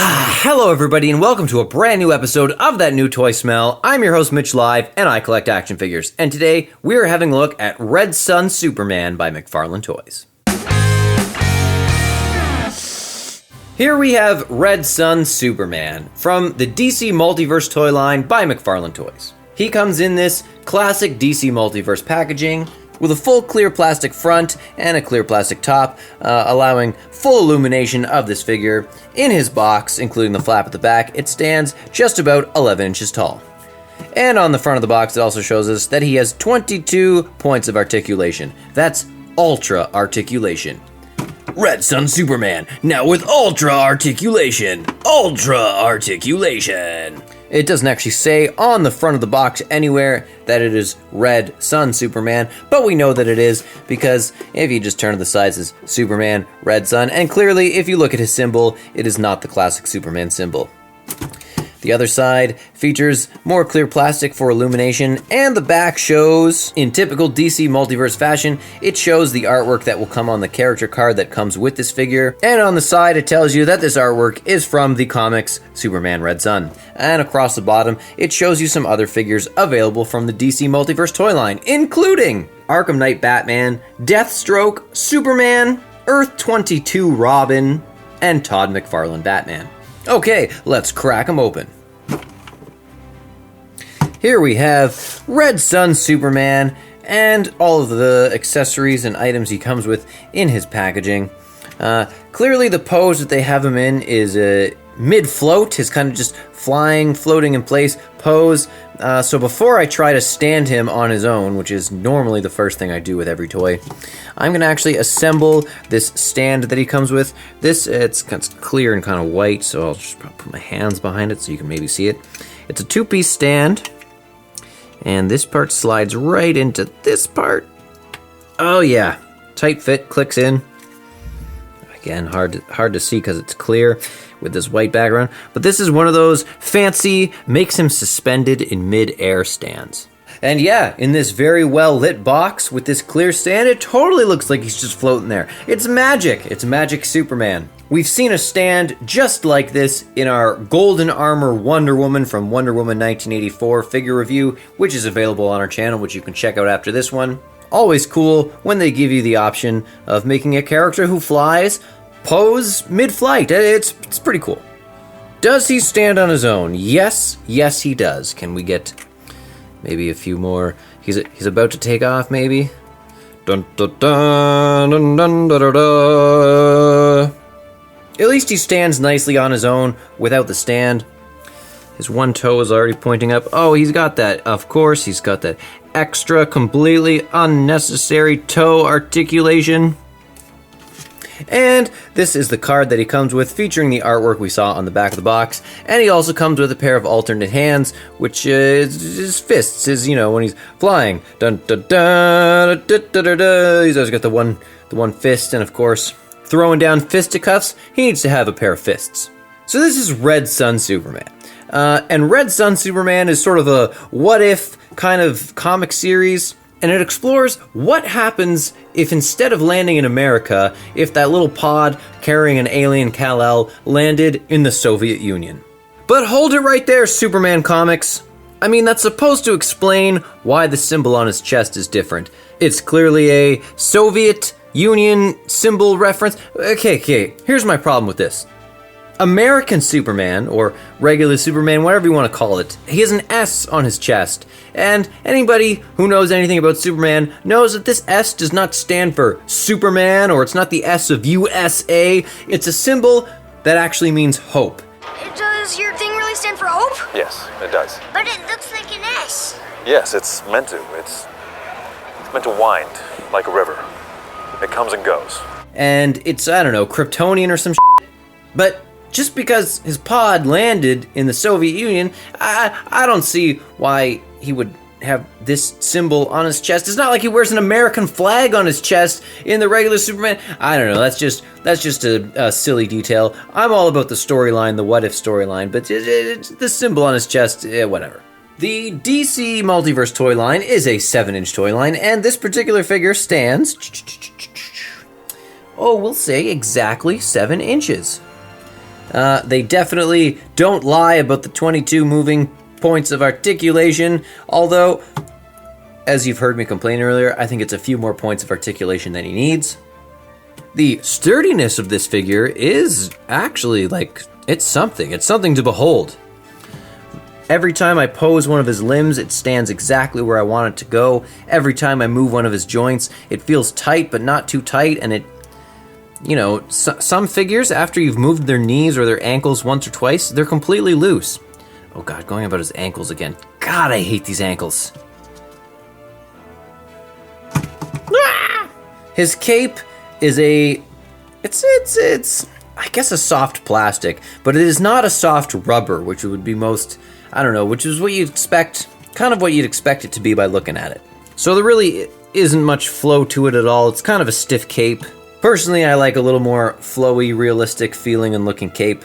Hello everybody and welcome to a brand new episode of That New Toy Smell. I'm your host Mitch Live and I collect action figures. And today we are having a look at Red Sun Superman by McFarlane Toys. Here we have Red Sun Superman from the DC Multiverse toy line by McFarlane Toys. He comes in this classic DC Multiverse packaging with a full clear plastic front and a clear plastic top, allowing full illumination of this figure. In his box, including the flap at the back, it stands just about 11 inches tall. And on the front of the box, it also shows us that he has 22 points of articulation. That's ultra articulation. Red Sun Superman, now with ultra articulation. Ultra articulation. It doesn't actually say on the front of the box anywhere that it is Red Sun Superman, but we know that it is because if you just turn to the side, it says Superman, Red Sun, and clearly if you look at his symbol, it is not the classic Superman symbol. The other side features more clear plastic for illumination, and the back shows, in typical DC Multiverse fashion, it shows the artwork that will come on the character card that comes with this figure, and on the side it tells you that this artwork is from the comics Superman Red Sun. And across the bottom, it shows you some other figures available from the DC Multiverse toy line, including Arkham Knight Batman, Deathstroke, Superman, Earth 22 Robin, and Todd McFarlane Batman. Okay, let's crack them open. Here we have Red Sun Superman and all of the accessories and items he comes with in his packaging. Clearly the pose that they have him in is a mid-float, his kind of just flying, floating in place pose. So before I try to stand him on his own, which is normally the first thing I do with every toy, I'm going to actually assemble this stand that he comes with. It's kind of clear and kind of white, so I'll just put my hands behind it so you can maybe see it. It's a two-piece stand, and this part slides right into this part. Oh yeah, tight fit, clicks in. Again, hard to see because it's clear with this white background, but this is one of those fancy, makes him suspended in mid-air stands. And yeah, in this very well lit box with this clear stand, it totally looks like he's just floating there. It's magic. It's Magic Superman. We've seen a stand just like this in our Golden Armor Wonder Woman from Wonder Woman 1984 figure review, which is available on our channel, which you can check out after this one. Always cool when they give you the option of making a character who flies pose mid-flight. It's pretty cool. Does he stand on his own? Yes, he does. Can we get maybe a few more? He's about to take off, maybe. Dun dun dun dun dun dun dun dun. At least he stands nicely on his own without the stand. His one toe is already pointing up. Oh, he's got that. Of course, he's got that extra, completely unnecessary toe articulation. And this is the card that he comes with, featuring the artwork we saw on the back of the box. And he also comes with a pair of alternate hands, which is his fists, when he's flying. Dun dun dun dun dun dun dun. He's always got the one fist, and of course, throwing down fisticuffs, he needs to have a pair of fists. So this is Red Sun Superman. And Red Sun Superman is sort of a what-if kind of comic series, and it explores what happens if instead of landing in America, if that little pod carrying an alien Kal-El landed in the Soviet Union. But hold it right there, Superman Comics. I mean, that's supposed to explain why the symbol on his chest is different. It's clearly a Soviet Union symbol reference. Okay, here's my problem with this. American Superman, or regular Superman, whatever you want to call it, he has an S on his chest. And anybody who knows anything about Superman knows that this S does not stand for Superman, or it's not the S of USA. It's a symbol that actually means hope. Does your thing really stand for hope? Yes, it does. But it looks like an S. Yes, it's meant to. It's meant to wind like a river. It comes and goes. And it's, Kryptonian or some shit. But just because his pod landed in the Soviet Union, I don't see why he would have this symbol on his chest. It's not like he wears an American flag on his chest in the regular Superman. I don't know, that's just a silly detail. I'm all about the storyline, the what-if storyline, but the symbol on his chest, whatever. The DC Multiverse toy line is a 7-inch toy line, and this particular figure stands, we'll say exactly 7 inches. They definitely don't lie about the 22 moving points of articulation, although, as you've heard me complain earlier, I think it's a few more points of articulation than he needs. The sturdiness of this figure is actually, like, it's something. It's something to behold. Every time I pose one of his limbs, it stands exactly where I want it to go. Every time I move one of his joints, it feels tight, but not too tight, and it, you know, some figures, after you've moved their knees or their ankles once or twice, they're completely loose. Oh god, going about his ankles again. God, I hate these ankles. His cape is it's I guess a soft plastic, but it is not a soft rubber, which would be most, I don't know, which is what you'd expect, kind of what you'd expect it to be by looking at it. So there really isn't much flow to it at all. It's kind of a stiff cape. Personally, I like a little more flowy, realistic feeling and looking cape.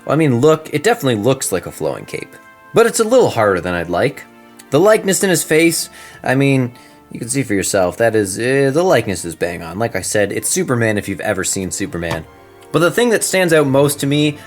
Well, I mean, it definitely looks like a flowing cape, but it's a little harder than I'd like. The likeness in his face, I mean, you can see for yourself, that is, the likeness is bang on. Like I said, it's Superman if you've ever seen Superman. But the thing that stands out most to me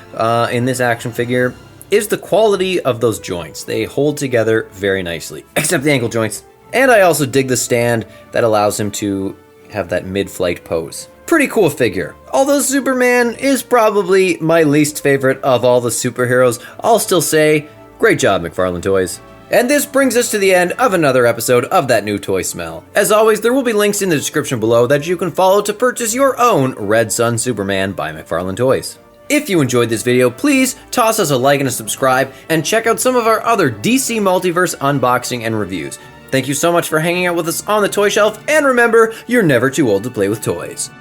in this action figure is the quality of those joints. They hold together very nicely, except the ankle joints. And I also dig the stand that allows him to have that mid-flight pose. Pretty cool figure. Although Superman is probably my least favorite of all the superheroes, I'll still say, great job, McFarlane Toys. And this brings us to the end of another episode of That New Toy Smell. As always, there will be links in the description below that you can follow to purchase your own Red Sun Superman by McFarlane Toys. If you enjoyed this video, please toss us a like and a subscribe, and check out some of our other DC Multiverse unboxing and reviews. Thank you so much for hanging out with us on the Toy Shelf, and remember, you're never too old to play with toys.